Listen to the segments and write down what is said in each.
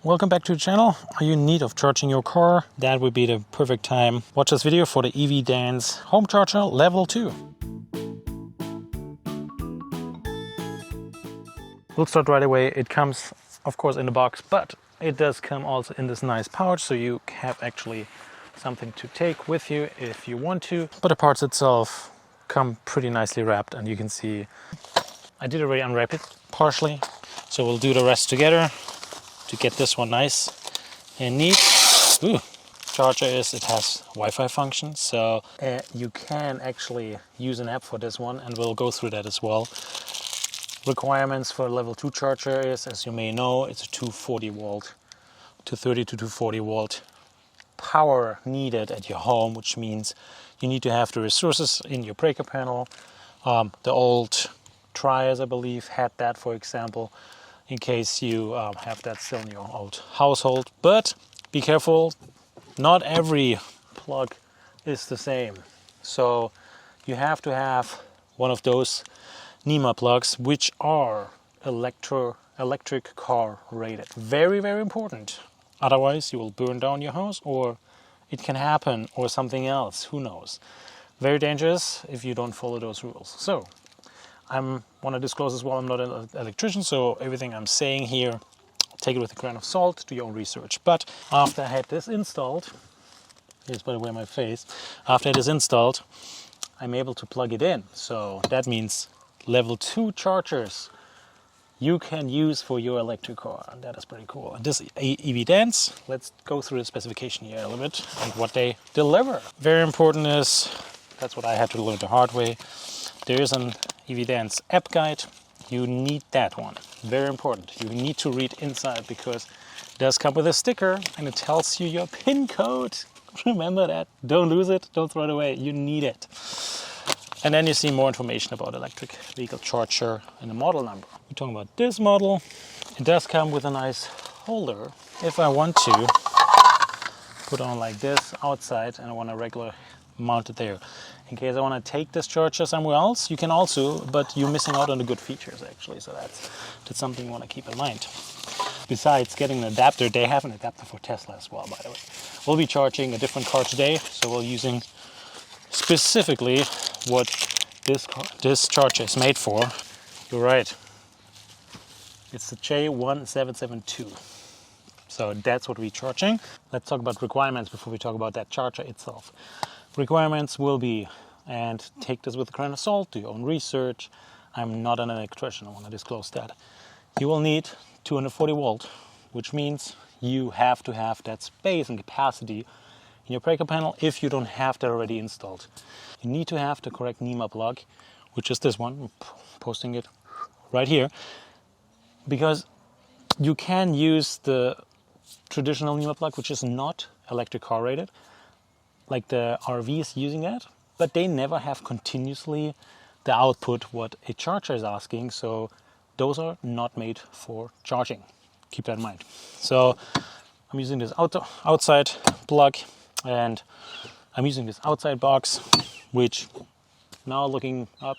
Welcome back to the channel. Are you in need of charging your car? That would be the perfect time. Watch this video for the EVDANCE Home Charger Level 2. We'll start right away. It comes, of course, in the box, but it does come also in this nice pouch, so you have actually something to take with you if you want to. But the parts itself come pretty nicely wrapped, and you can see I did already unwrap it partially, so we'll do the rest together to get this one nice and neat. Ooh. Charger is, it has Wi-Fi function, so you can actually use an app for this one, and we'll go through that as well. Requirements for a level 2 charger is, as you may know, it's a 230 volt to 30 to 240 volt power needed at your home, which means you need to have the resources in your breaker panel. The old Trias, I believe, had that, for example, in case you have that still in your old household. But be careful, not every plug is the same. So you have to have one of those NEMA plugs, which are electric car rated. Very, very important. Otherwise you will burn down your house, or it can happen, or something else, who knows. Very dangerous if you don't follow those rules. So I want to disclose as well, I'm not an electrician, so everything I'm saying here, take it with a grain of salt, do your own research. But after I had this installed, here's by the way my face, after it is installed, I'm able to plug it in. So that means level 2 chargers you can use for your electric car, and that is pretty cool. And this EVDANCE, let's go through the specification here a little bit and what they deliver. Very important is, that's what I had to learn the hard way, there is an EVDANCE app guide. You need that one, very important. You need to read inside because it does come with a sticker and it tells you your PIN code. Remember that, don't lose it, don't throw it away, you need it. And then you see more information about electric vehicle charger and the model number. We're talking about this model. It does come with a nice holder. If I want to put on like this outside and I want a regular mount it there. In case I want to take this charger somewhere else, you can also, but you're missing out on the good features actually. So that's something you want to keep in mind. Besides getting an adapter, they have an adapter for Tesla as well, by the way. We'll be charging a different car today, so we're using specifically what this charger is made for. You're right. It's the J1772. So that's what we're charging. Let's talk about requirements before we talk about that charger itself. Requirements will be, and take this with a grain of salt, do your own research. I'm not an electrician, I want to disclose that. You will need 240 volt, which means you have to have that space and capacity in your breaker panel if you don't have that already installed. You need to have the correct NEMA plug, which is this one. I'm posting it right here, because you can use the traditional NEMA plug, which is not electric car rated, like the RVs using that, but they never have continuously the output what a charger is asking, so those are not made for charging. Keep that in mind. So I'm using this outside plug, and I'm using this outside box, which now looking up,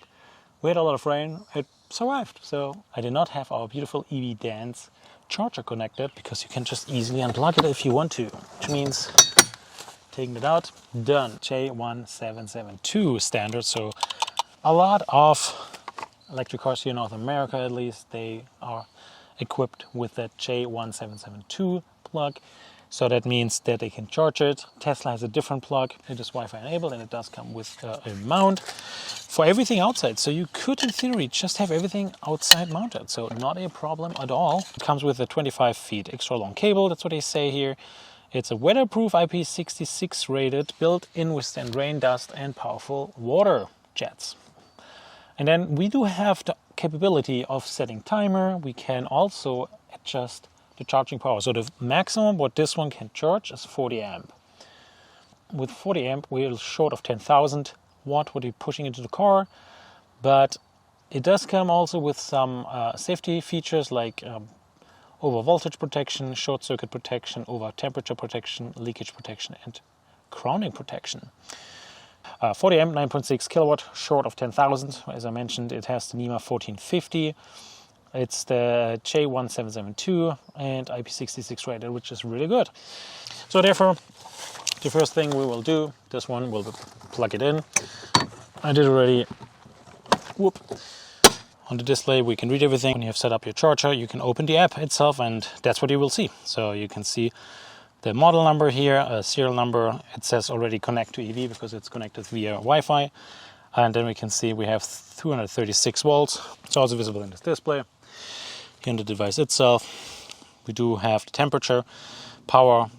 we had a lot of rain, it survived. So I did not have our beautiful EVDANCE charger connected, because you can just easily unplug it if you want to, which means taking it out, done. J1772 standard. So a lot of electric cars here in North America, at least, they are equipped with that J1772 plug. So that means that they can charge it. Tesla has a different plug. It is Wi-Fi enabled, and it does come with a mount for everything outside. So you could, in theory, just have everything outside mounted. So not a problem at all. It comes with a 25 feet extra long cable. That's what they say here. It's a weatherproof IP66 rated, built-in withstand rain, dust, and powerful water jets. And then we do have the capability of setting timer. We can also adjust the charging power. So the maximum what this one can charge is 40 amp. With 40 amp, we're short of 10,000 watt what you're pushing into the car, but it does come also with some safety features like over voltage protection, short circuit protection, over temperature protection, leakage protection, and grounding protection. 40 amp, 9.6 kilowatt, short of 10,000. As I mentioned, it has the NEMA 1450. It's the J1772 and IP66 rated, which is really good. So therefore, the first thing we will do, this one, we'll plug it in. I did already. Whoop. On the display we can read everything. When you have set up your charger, you can open the app itself, and that's what you will see. So you can see the model number here, a serial number. It says already connect to EV because it's connected via Wi-Fi. And then we can see we have 236 volts. It's also visible in this display. Here in the device itself, we do have the temperature, power,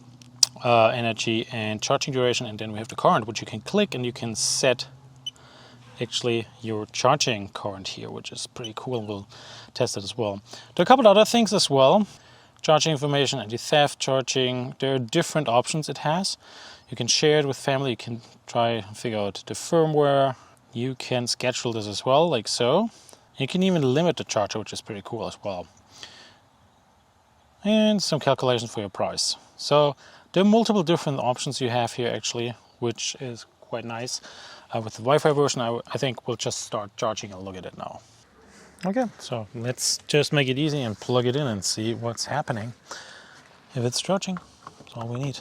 energy, and charging duration. And then we have the current, which you can click and you can set actually your charging current here, which is pretty cool. We'll test it as well. There are a couple other things as well. Charging information, anti-theft charging. There are different options it has. You can share it with family. You can try and figure out the firmware. You can schedule this as well, like so. You can even limit the charger, which is pretty cool as well. And some calculations for your price. So there are multiple different options you have here actually, which is quite nice. With the Wi-Fi version, I think we'll just start charging and look at it now. Okay, so let's just make it easy and plug it in and see what's happening. If it's charging, that's all we need.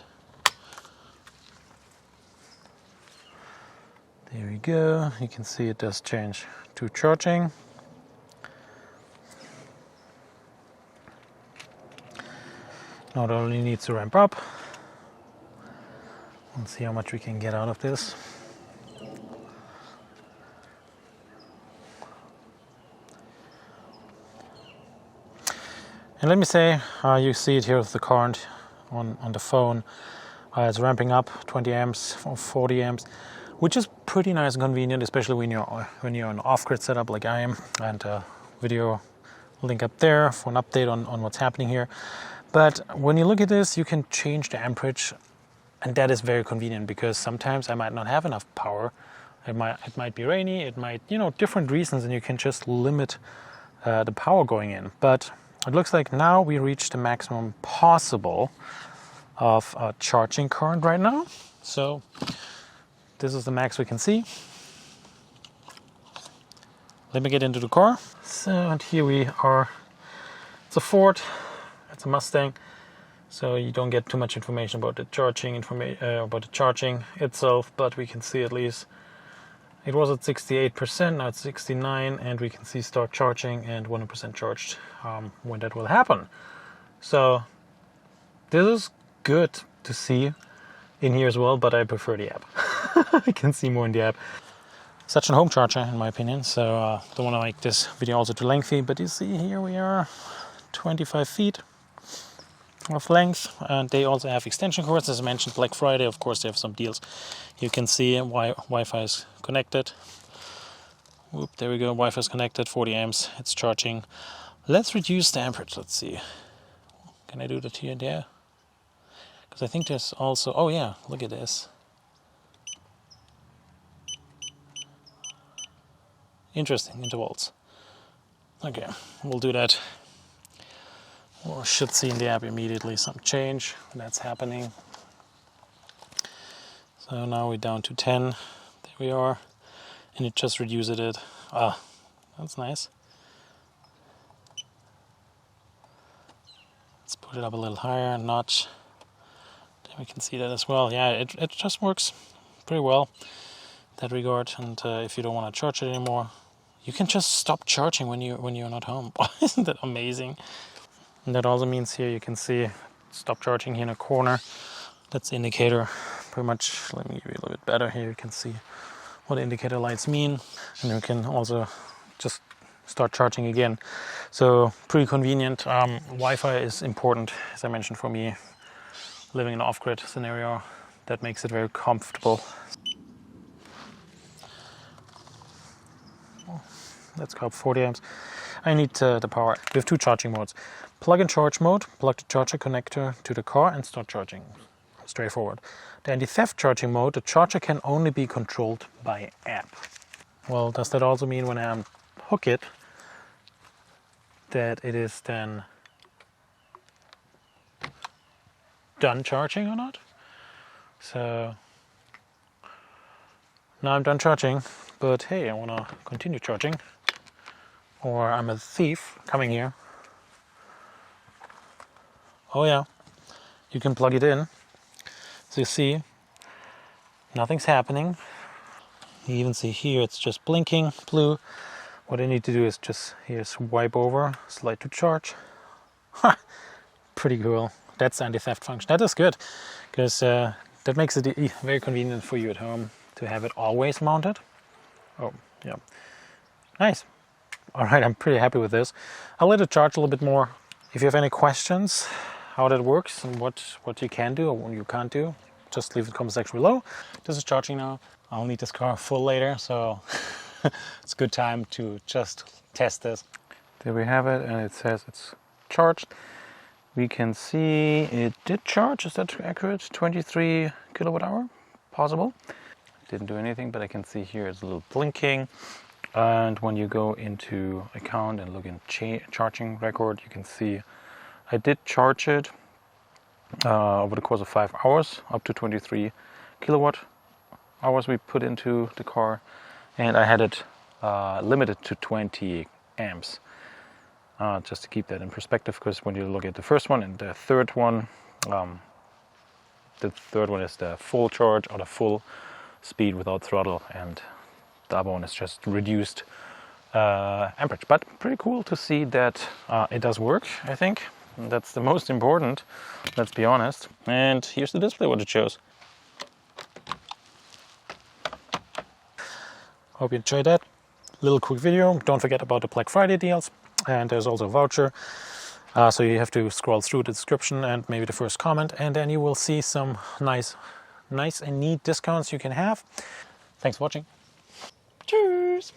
There we go. You can see it does change to charging. Not only needs to ramp up. Let's see how much we can get out of this. And let me say, you see it here with the current on the phone. It's ramping up 20 amps or 40 amps, which is pretty nice and convenient, especially when you're in an off-grid setup like I am. And video link up there for an update on what's happening here. But when you look at this, you can change the amperage, and that is very convenient because sometimes I might not have enough power. It might be rainy, it might, different reasons, and you can just limit the power going in. But it looks like now we reached the maximum possible of charging current right now. So this is the max we can see. Let me get into the car. So, and here we are. It's a Ford, it's a Mustang. So you don't get too much information about the charging itself, but we can see at least it was at 68%, now it's 69%, and we can see start charging and 100% charged when that will happen. So this is good to see in here as well, but I prefer the app. I can see more in the app. Such a home charger in my opinion, so don't want to make this video also too lengthy, but you see here we are 25 feet of length, and they also have extension cords. As I mentioned, Black Friday, of course, they have some deals. You can see Wi-Fi is connected. Whoop, there we go, Wi-Fi is connected, 40 amps, it's charging. Let's reduce the amperage, let's see. Can I do that here and there? Because I think there's also, oh yeah, look at this. Interesting, intervals. Okay, we'll do that. We should see in the app immediately some change that's happening. So now we're down to 10. There we are. And it just reduced it. Ah, that's nice. Let's put it up a little higher, a notch. Then we can see that as well. Yeah, it just works pretty well in that regard. And if you don't want to charge it anymore, you can just stop charging when you're not home. Isn't that amazing? And that also means here you can see stop charging here in a corner. That's the indicator. Pretty much, let me give you a little bit better here. You can see what the indicator lights mean. And you can also just start charging again. So pretty convenient. Wi-Fi is important, as I mentioned, for me. Living in an off-grid scenario, that makes it very comfortable. Let's go up 40 amps. I need the power. We have two charging modes. Plug and charge mode, plug the charger connector to the car and start charging. Straightforward. The anti-theft charging mode, the charger can only be controlled by app. Well, does that also mean when I unhook it, that it is then done charging or not? So now I'm done charging, but hey, I want to continue charging. or I'm a thief coming here. Oh yeah, you can plug it in. So you see, nothing's happening. You even see here it's just blinking blue. What I need to do is just here swipe over, slide to charge. Ha! Pretty cool. That's the anti-theft function. That is good, because that makes it very convenient for you at home to have it always mounted. Oh, yeah. Nice. All right, I'm pretty happy with this. I'll let it charge a little bit more. If you have any questions how that works and what you can do or what you can't do, just leave the comment section below. This is charging now. I'll need this car full later, so it's a good time to just test this. There we have it, and it says it's charged. We can see it did charge. Is that accurate? 23 kilowatt hour, possible. Didn't do anything, but I can see here it's a little blinking. And when you go into account and look in charging record, you can see I did charge it over the course of 5 hours, up to 23 kilowatt hours we put into the car, and I had it limited to 20 amps. Just to keep that in perspective, because when you look at the first one and the third one is the full charge or the full speed without throttle, and the other one is just reduced amperage. But pretty cool to see that it does work, I think. And that's the most important, let's be honest. And here's the display, what it shows. Hope you enjoyed that little quick video. Don't forget about the Black Friday deals, and there's also a voucher. So you have to scroll through the description and maybe the first comment, and then you will see some nice and neat discounts you can have. Thanks for watching. Cheers!